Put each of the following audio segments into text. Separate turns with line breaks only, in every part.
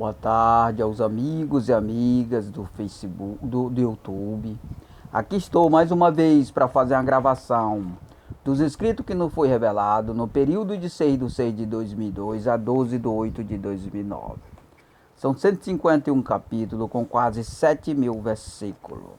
Boa tarde aos amigos e amigas do Facebook, do YouTube. Aqui estou mais uma vez para fazer a gravação dos inscritos que não foi revelado no período de 6/6 de 2002 a 12/8 de 2009. São 151 capítulos com quase 7.000 versículos.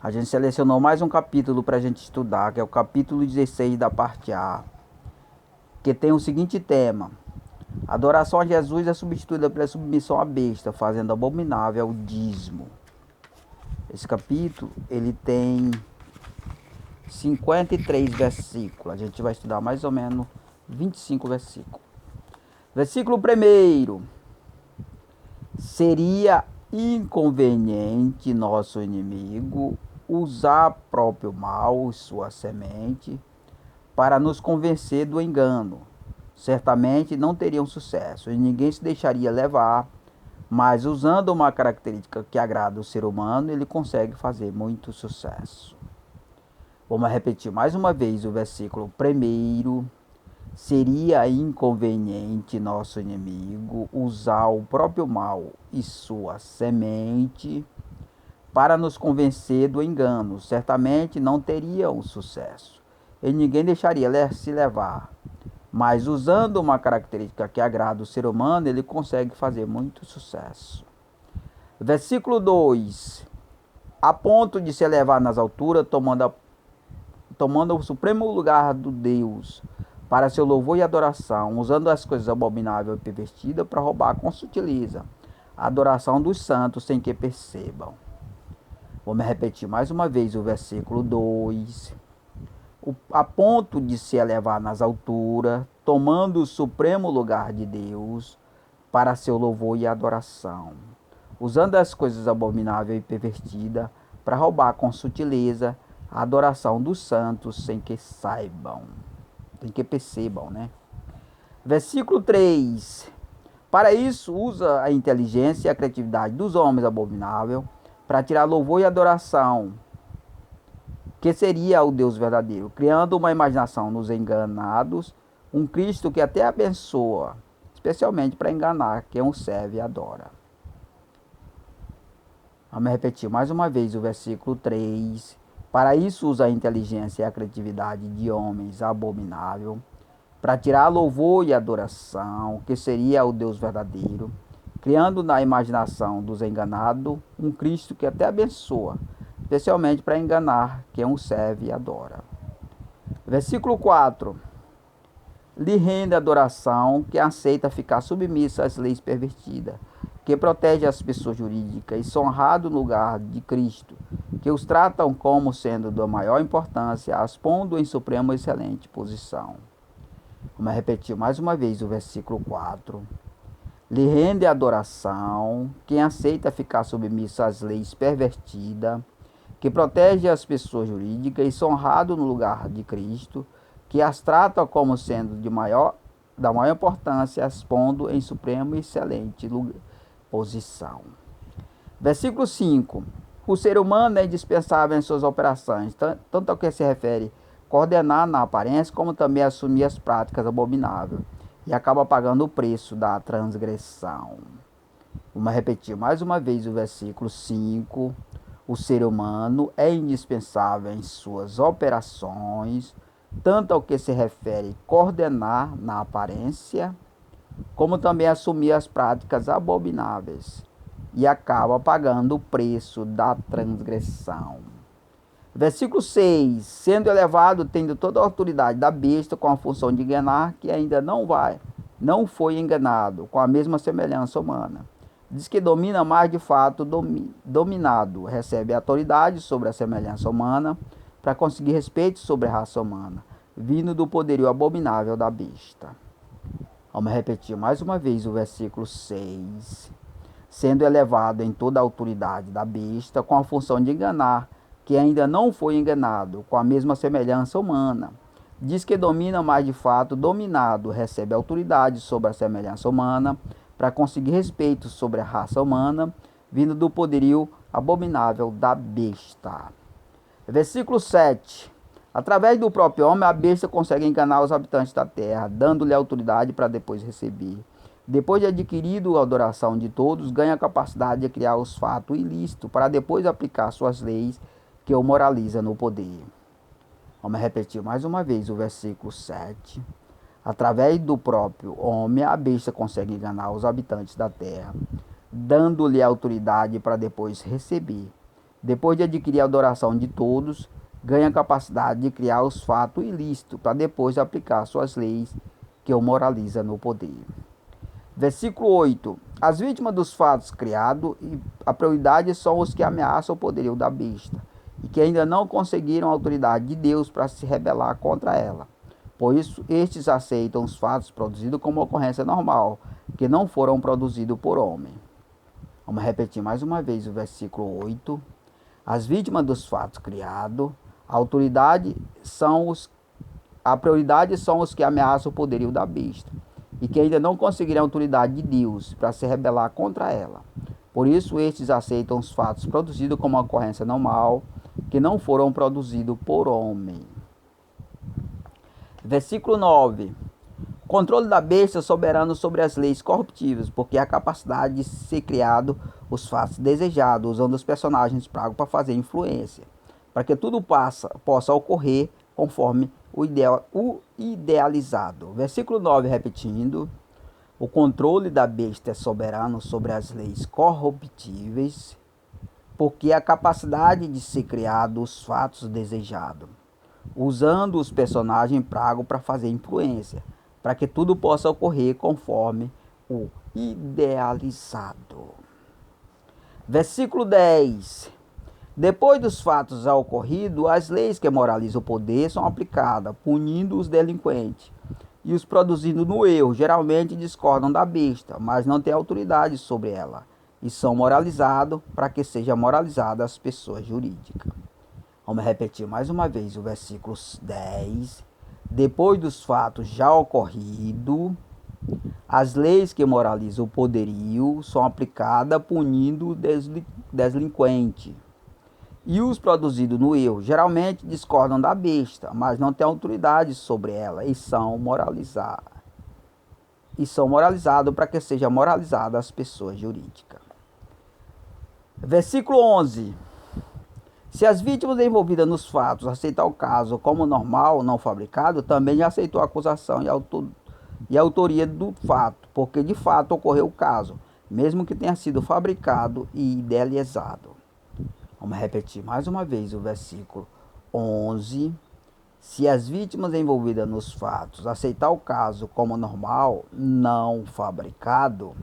A gente selecionou mais um capítulo para a gente estudar, que é o capítulo 16 da parte A, que tem o seguinte tema: a adoração a Jesus é substituída pela submissão à besta, fazendo abominável o dízimo. Esse capítulo, ele tem 53 versículos. A gente vai estudar mais ou menos 25 versículos. Versículo 1: seria inconveniente nosso inimigo usar próprio mal, sua semente, para nos convencer do engano. Certamente não teriam sucesso e ninguém se deixaria levar, mas usando uma característica que agrada o ser humano, ele consegue fazer muito sucesso. Vamos repetir mais uma vez o versículo 1: seria inconveniente nosso inimigo usar o próprio mal e sua semente para nos convencer do engano. Certamente não teriam sucesso e ninguém deixaria se levar, mas usando uma característica que agrada o ser humano, ele consegue fazer muito sucesso. Versículo 2: a ponto de se elevar nas alturas, tomando o supremo lugar do Deus, para seu louvor e adoração, usando as coisas abomináveis e pervertidas para roubar com sutileza a adoração dos santos sem que percebam. Vamos repetir mais uma vez o versículo 2. A ponto de se elevar nas alturas, tomando o supremo lugar de Deus, para seu louvor e adoração, usando as coisas abomináveis e pervertidas para roubar com sutileza a adoração dos santos sem que saibam, sem que percebam, né? Versículo 3: para isso usa a inteligência e a criatividade dos homens abomináveis para tirar louvor e adoração, que seria o Deus verdadeiro, criando uma imaginação nos enganados, um Cristo que até abençoa, especialmente para enganar quem o serve e adora. Vamos repetir mais uma vez o versículo 3. Para isso usa a inteligência e a criatividade de homens abomináveis, para tirar louvor e adoração, que seria o Deus verdadeiro, criando na imaginação dos enganados um Cristo que até abençoa, especialmente para enganar quem o serve e adora. Versículo 4: lhe rende adoração, que aceita ficar submissa às leis pervertidas, que protege as pessoas jurídicas e são honrados no lugar de Cristo, que os tratam como sendo da maior importância, as pondo em suprema excelente posição. Vamos repetir mais uma vez o versículo 4. Lhe rende adoração, quem aceita ficar submissa às leis pervertidas, que protege as pessoas jurídicas e são honrados no lugar de Cristo, que as trata como sendo da maior importância, as pondo em suprema e excelente posição. Versículo 5. O ser humano é indispensável em suas operações, tanto ao que se refere coordenar na aparência, como também assumir as práticas abomináveis, e acaba pagando o preço da transgressão. Vamos repetir mais uma vez o versículo 5. O ser humano é indispensável em suas operações, tanto ao que se refere coordenar na aparência, como também assumir as práticas abomináveis, e acaba pagando o preço da transgressão. Versículo 6. Sendo elevado, tendo toda a autoridade da besta, com a função de enganar, que ainda não foi enganado, com a mesma semelhança humana. Diz que domina, mas de fato dominado, recebe autoridade sobre a semelhança humana, para conseguir respeito sobre a raça humana, vindo do poderio abominável da besta. Vamos repetir mais uma vez o versículo 6. Sendo elevado em toda a autoridade da besta, com a função de enganar, que ainda não foi enganado, com a mesma semelhança humana. Diz que domina, mas de fato dominado, recebe autoridade sobre a semelhança humana, para conseguir respeito sobre a raça humana, vindo do poderio abominável da besta. Versículo 7. Através do próprio homem, a besta consegue enganar os habitantes da terra, dando-lhe autoridade para depois receber Depois de adquirido a adoração de todos, ganha a capacidade de criar os fatos ilícitos para depois aplicar suas leis que o moraliza no poder. Vamos repetir mais uma vez o versículo 7. Através do próprio homem, a besta consegue enganar os habitantes da terra, dando-lhe autoridade para depois receber. Depois de adquirir a adoração de todos, ganha a capacidade de criar os fatos ilícitos para depois aplicar suas leis que o moraliza no poder. Versículo 8. As vítimas dos fatos criados, a prioridade são os que ameaçam o poderio da besta e que ainda não conseguiram a autoridade de Deus para se rebelar contra ela. Por isso, estes aceitam os fatos produzidos como ocorrência normal, que não foram produzidos por homem. Vamos repetir mais uma vez o versículo 8. As vítimas dos fatos criados, a prioridade são os que ameaçam o poderio da besta e que ainda não conseguiram a autoridade de Deus para se rebelar contra ela. Por isso, estes aceitam os fatos produzidos como ocorrência normal, que não foram produzidos por homem. Versículo 9. Controle da besta soberano sobre as leis corruptíveis, porque a capacidade de ser criado os fatos desejados, usando os personagens pagos para fazer influência, para que tudo possa ocorrer conforme o idealizado. Versículo 9, repetindo. O controle da besta é soberano sobre as leis corruptíveis, porque a capacidade de ser criado os fatos desejados, usando os personagens pagos para fazer influência, para que tudo possa ocorrer conforme o idealizado. Versículo 10. Depois dos fatos ocorridos, as leis que moralizam o poder são aplicadas, punindo os delinquentes e os produzindo no erro. Geralmente discordam da besta, mas não têm autoridade sobre ela, e são moralizados para que seja moralizada as pessoas jurídicas. Vamos repetir mais uma vez o versículo 10. Depois dos fatos já ocorridos, as leis que moralizam o poderio são aplicadas, punindo o delinquente e os produzidos no erro. Geralmente discordam da besta, mas não têm autoridade sobre ela e são moralizados para que seja moralizada as pessoas jurídicas. Versículo 11. Se as vítimas envolvidas nos fatos aceitar o caso como normal, não fabricado, também já aceitou a acusação e a autoria do fato, porque de fato ocorreu o caso, mesmo que tenha sido fabricado e idealizado. Vamos repetir mais uma vez o versículo 11. Se as vítimas envolvidas nos fatos aceitar o caso como normal, não fabricado,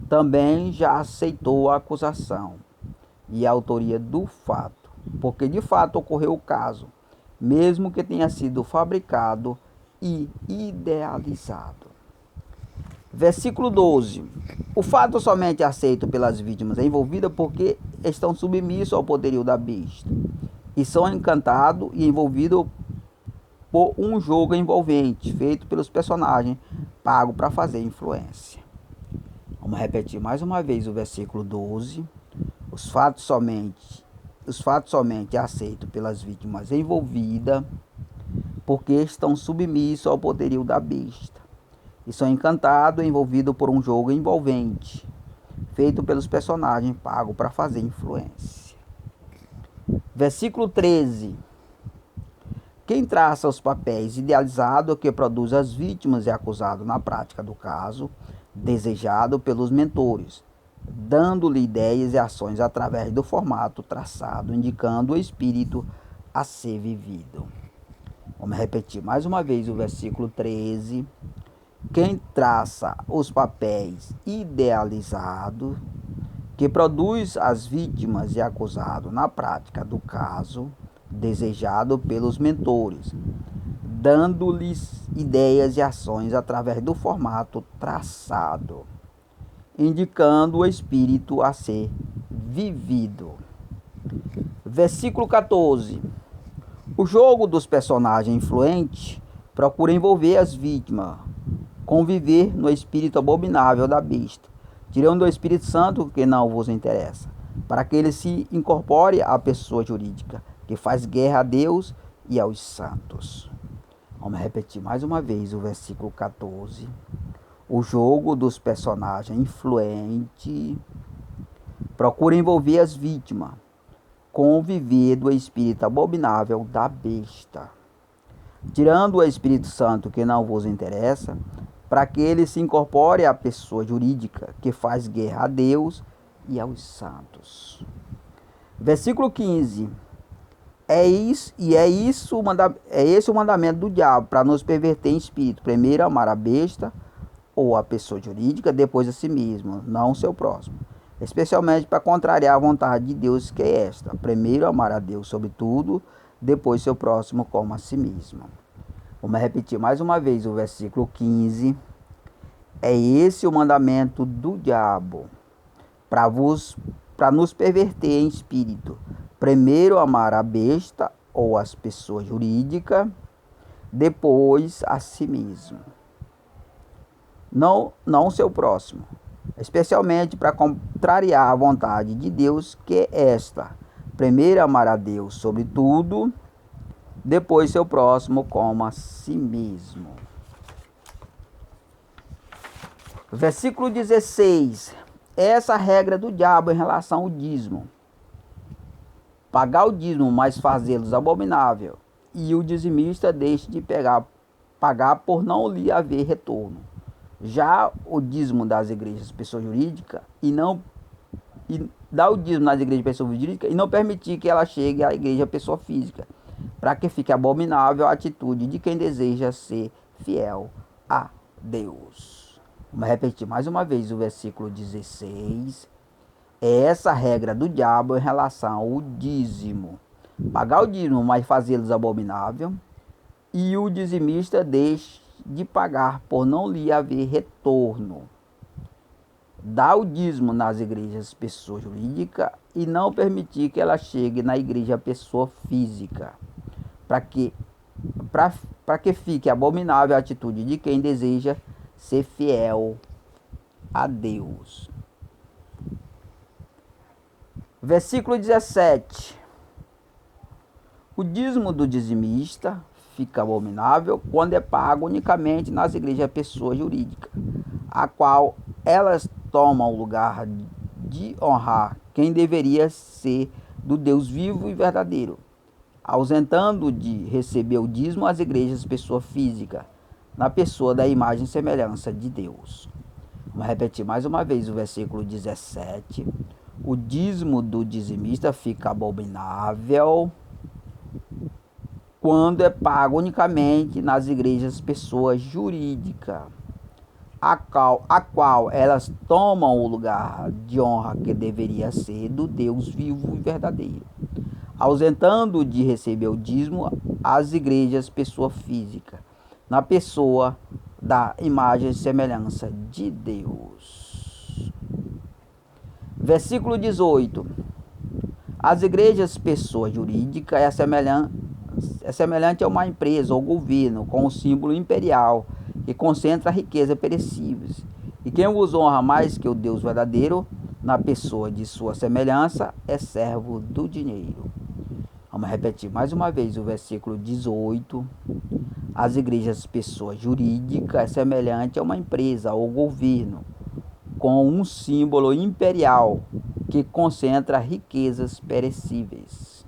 também já aceitou a acusação e a autoria do fato, porque de fato ocorreu o caso, mesmo que tenha sido fabricado e idealizado. Versículo 12. O fato somente é aceito pelas vítimas envolvidas porque estão submissos ao poderio da besta e são encantados e envolvidos por um jogo envolvente feito pelos personagens pagos para fazer influência. Vamos repetir mais uma vez o versículo 12. Os fatos somente é aceito pelas vítimas envolvidas porque estão submissos ao poderio da besta e são encantados e envolvidos por um jogo envolvente feito pelos personagens pagos para fazer influência. Versículo 13. Quem traça os papéis idealizados que produz as vítimas é acusado na prática do caso, desejado pelos mentores, dando-lhe ideias e ações através do formato traçado, indicando o espírito a ser vivido. Vamos repetir mais uma vez o versículo 13. Quem traça os papéis idealizados que produz as vítimas e acusado na prática do caso, desejado pelos mentores, dando-lhes ideias e ações através do formato traçado, indicando o espírito a ser vivido. Versículo 14. O jogo dos personagens influentes procura envolver as vítimas, conviver no espírito abominável da besta, tirando o Espírito Santo que não vos interessa, para que ele se incorpore à pessoa jurídica, que faz guerra a Deus e aos santos. Vamos repetir mais uma vez o versículo 14. O jogo dos personagens influente procura envolver as vítimas com o viver do espírito abominável da besta, tirando o Espírito Santo que não vos interessa, para que ele se incorpore à pessoa jurídica que faz guerra a Deus e aos santos. Versículo 15. É esse o mandamento do diabo, para nos perverter em espírito. Primeiro amar a besta ou a pessoa jurídica, depois a si mesmo, não o seu próximo. Especialmente para contrariar a vontade de Deus, que é esta: primeiro amar a Deus sobre tudo, depois seu próximo como a si mesmo. Vamos repetir mais uma vez o versículo 15. É esse o mandamento do diabo, para nos perverter em espírito. Primeiro amar a besta ou as pessoas jurídicas, depois a si mesmo. Não o seu próximo. Especialmente para contrariar a vontade de Deus, que é esta: primeiro amar a Deus sobre tudo, depois seu próximo como a si mesmo. Versículo 16. Essa regra do diabo em relação ao dízimo. Pagar o dízimo, mas fazê-los abominável, e o dizimista deixe de pagar por não lhe haver retorno. Já o dízimo das igrejas pessoa jurídica e dá o dízimo nas igrejas pessoa jurídica e não permitir que ela chegue à igreja pessoa física, para que fique abominável a atitude de quem deseja ser fiel a Deus. Vamos repetir mais uma vez o versículo 16. É essa regra do diabo em relação ao dízimo. Pagar o dízimo, mas fazê-los abominável, e o dizimista deixe de pagar por não lhe haver retorno. Dá o dízimo nas igrejas pessoa jurídica e não permitir que ela chegue na igreja pessoa física, para que fique abominável a atitude de quem deseja ser fiel a Deus. Versículo 17. O dízimo do dizimista fica abominável quando é pago unicamente nas igrejas pessoa jurídica, a qual elas tomam o lugar de honrar quem deveria ser do Deus vivo e verdadeiro, ausentando de receber o dízimo as igrejas pessoa física, na pessoa da imagem e semelhança de Deus. Vamos repetir mais uma vez o versículo 17. O dízimo do dizimista fica abominável quando é pago unicamente nas igrejas pessoa jurídica, a qual elas tomam o lugar de honra que deveria ser do Deus vivo e verdadeiro, ausentando de receber o dízimo as igrejas pessoa física, na pessoa da imagem e semelhança de Deus. Versículo 18. As igrejas pessoa jurídica é semelhante a uma empresa ou governo com o símbolo imperial que concentra a riqueza perecíveis. E quem os honra mais que o Deus verdadeiro, na pessoa de sua semelhança, é servo do dinheiro. Vamos repetir mais uma vez o versículo 18. As igrejas pessoa jurídica é semelhante a uma empresa ou governo com um símbolo imperial que concentra riquezas perecíveis.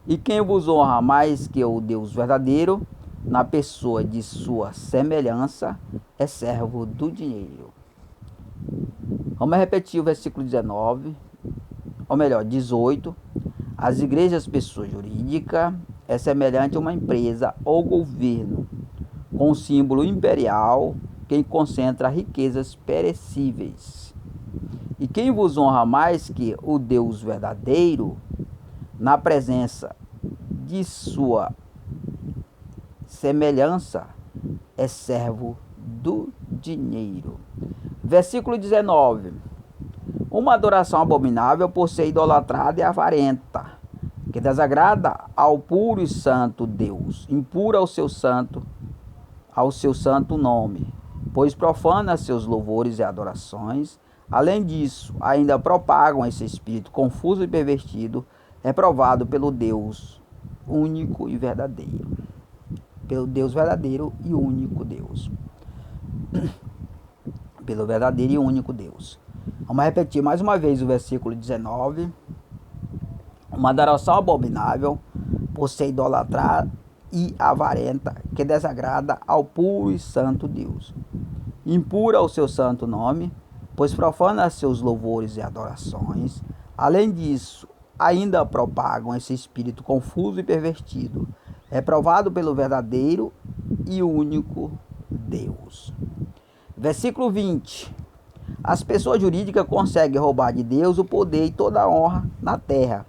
E quem vos honra mais que o Deus verdadeiro, na pessoa de sua semelhança, é servo do dinheiro. Vamos repetir o versículo 19, ou melhor, 18. As igrejas pessoa jurídica é semelhante a uma empresa ou governo com símbolo imperial que concentra riquezas perecíveis. E quem vos honra mais que o Deus verdadeiro, na presença de sua semelhança, é servo do dinheiro. Versículo 19. Uma adoração abominável por ser idolatrada e avarenta, que desagrada ao puro e santo Deus, impura ao seu santo nome, pois profana seus louvores e adorações. Além disso, ainda propagam esse espírito confuso e pervertido, reprovado pelo Deus único e verdadeiro. Pelo Deus verdadeiro e único Deus. pelo verdadeiro e único Deus. Vamos repetir mais uma vez o versículo 19. Uma adoração abominável, por ser idolatrada e avarenta, que desagrada ao puro e santo Deus. Impura o seu santo nome, pois profana seus louvores e adorações. Além disso, ainda propagam esse espírito confuso e pervertido, reprovado pelo verdadeiro e único Deus. Versículo 20. As pessoas jurídicas conseguem roubar de Deus o poder e toda a honra na terra,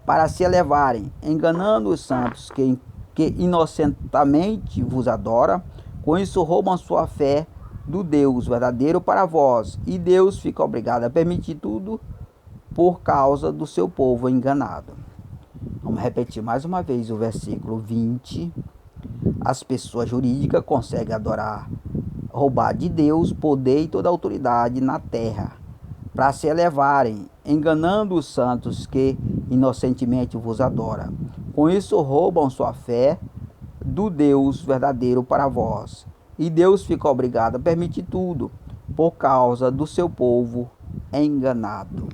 para se elevarem, enganando os santos que inocentamente vos adora. Com isso roubam sua fé do Deus verdadeiro para vós, e Deus fica obrigado a permitir tudo por causa do seu povo enganado. Vamos repetir mais uma vez o versículo 20. As pessoas jurídicas conseguem roubar de Deus poder e toda autoridade na terra, para se elevarem, enganando os santos que inocentemente vos adora. Com isso roubam sua fé do Deus verdadeiro para vós, e Deus fica obrigado a permitir tudo por causa do seu povo enganado.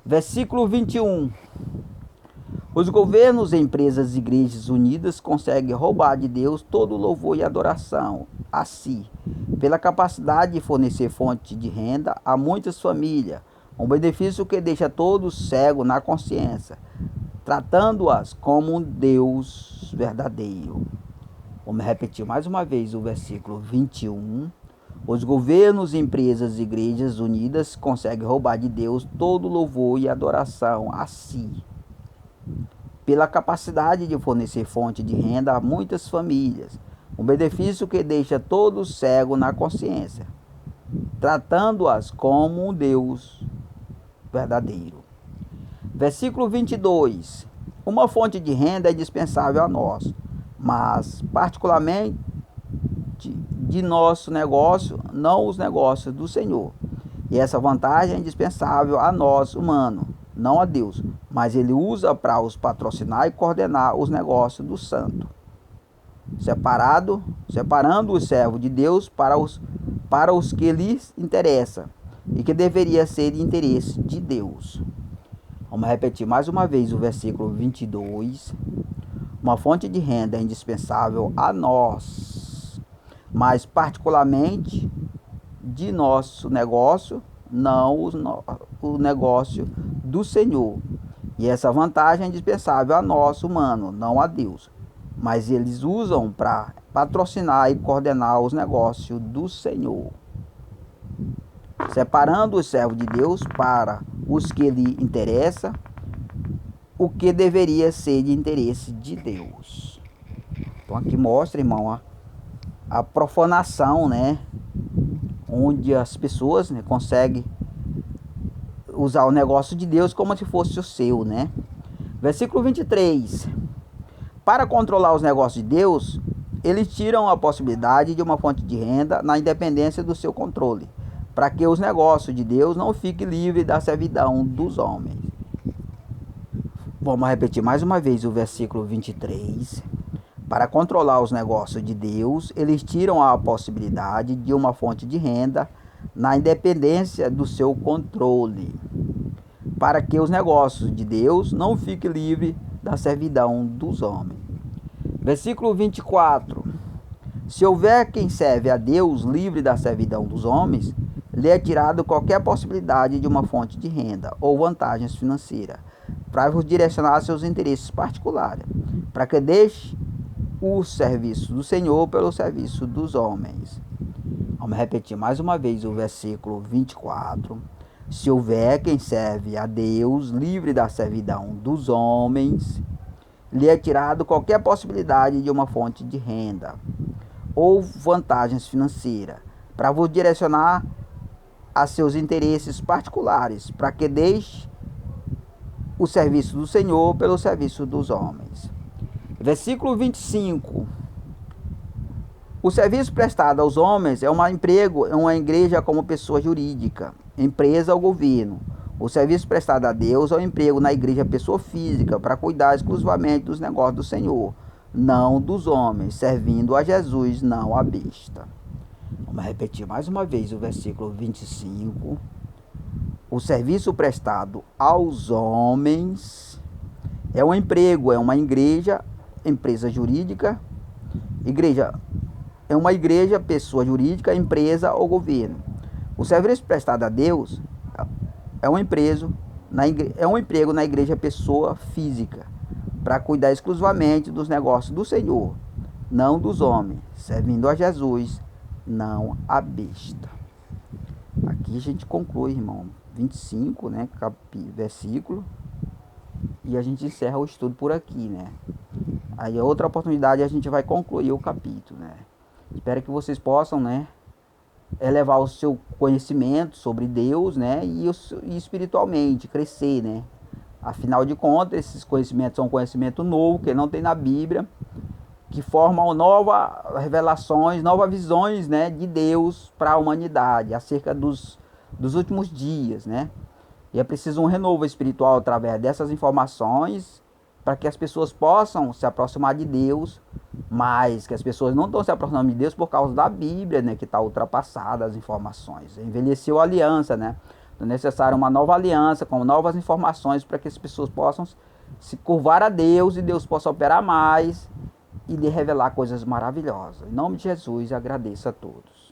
Versículo 21. Os governos, empresas e igrejas unidas conseguem roubar de Deus todo louvor e adoração a si, pela capacidade de fornecer fonte de renda a muitas famílias, um benefício que deixa todos cegos na consciência, tratando-as como um Deus verdadeiro. Vamos repetir mais uma vez o versículo 21. Os governos, empresas e igrejas unidas conseguem roubar de Deus todo louvor e adoração a si, pela capacidade de fornecer fonte de renda a muitas famílias, um benefício que deixa todos cegos na consciência, tratando-as como um Deus verdadeiro. Versículo 22. Uma fonte de renda é indispensável a nós, mas particularmente de nosso negócio, não os negócios do Senhor. E essa vantagem é indispensável a nós, humanos, não a Deus, mas ele usa para os patrocinar e coordenar os negócios do santo, separando o servo de Deus para os que lhes interessa e que deveria ser de interesse de Deus. Vamos repetir mais uma vez o versículo 22. Uma fonte de renda é indispensável a nós, mas particularmente de nosso negócio, não o negócio do Senhor. E essa vantagem é indispensável a nós, humanos, não a Deus, mas eles usam para patrocinar e coordenar os negócios do Senhor, separando o servo de Deus para os que lhe interessa, o que deveria ser de interesse de Deus. Então aqui mostra, irmão, a profanação, né? Onde as pessoas, né, conseguem usar o negócio de Deus como se fosse o seu, né? Versículo 23. Para controlar os negócios de Deus, eles tiram a possibilidade de uma fonte de renda na independência do seu controle, para que os negócios de Deus não fiquem livres da servidão dos homens. Vamos repetir mais uma vez o versículo 23. Para controlar os negócios de Deus, eles tiram a possibilidade de uma fonte de renda na independência do seu controle, para que os negócios de Deus não fiquem livres da servidão dos homens. Versículo 24. Se houver quem serve a Deus livre da servidão dos homens, lhe é tirado qualquer possibilidade de uma fonte de renda ou vantagens financeiras, para vos direcionar a seus interesses particulares, para que deixe o serviço do Senhor pelo serviço dos homens. Vamos repetir mais uma vez o versículo 24. Se houver quem serve a Deus livre da servidão dos homens, lhe é tirado qualquer possibilidade de uma fonte de renda ou vantagens financeiras, para vos direcionar a seus interesses particulares, para que deixe o serviço do Senhor pelo serviço dos homens. Versículo 25. O serviço prestado aos homens é uma igreja como pessoa jurídica, empresa ou governo. O serviço prestado a Deus é um emprego na igreja pessoa física, para cuidar exclusivamente dos negócios do Senhor, não dos homens, servindo a Jesus, não a besta. Vamos repetir mais uma vez o versículo 25. O serviço prestado aos homens é um emprego, é uma igreja, empresa jurídica. Igreja é uma igreja, pessoa jurídica, empresa ou governo. O serviço prestado a Deus é um emprego na igreja, pessoa física, para cuidar exclusivamente dos negócios do Senhor, não dos homens, servindo a Jesus, não a besta. Aqui a gente conclui, irmão, 25, né, versículo, e a gente encerra o estudo por aqui, né? Aí outra oportunidade a gente vai concluir o capítulo, né? Espero que vocês possam, né, elevar o seu conhecimento sobre Deus, né, e espiritualmente crescer, né? Afinal de contas, esses conhecimentos são um conhecimento novo que não tem na Bíblia, que formam novas revelações, novas visões, né, de Deus para a humanidade acerca dos últimos dias, né? E é preciso um renovo espiritual através dessas informações para que as pessoas possam se aproximar de Deus, mas que as pessoas não estão se aproximando de Deus por causa da Bíblia, né, que está ultrapassada as informações. Envelheceu a aliança, né? É necessário uma nova aliança com novas informações para que as pessoas possam se curvar a Deus e Deus possa operar mais e lhe revelar coisas maravilhosas. Em nome de Jesus, agradeço a todos.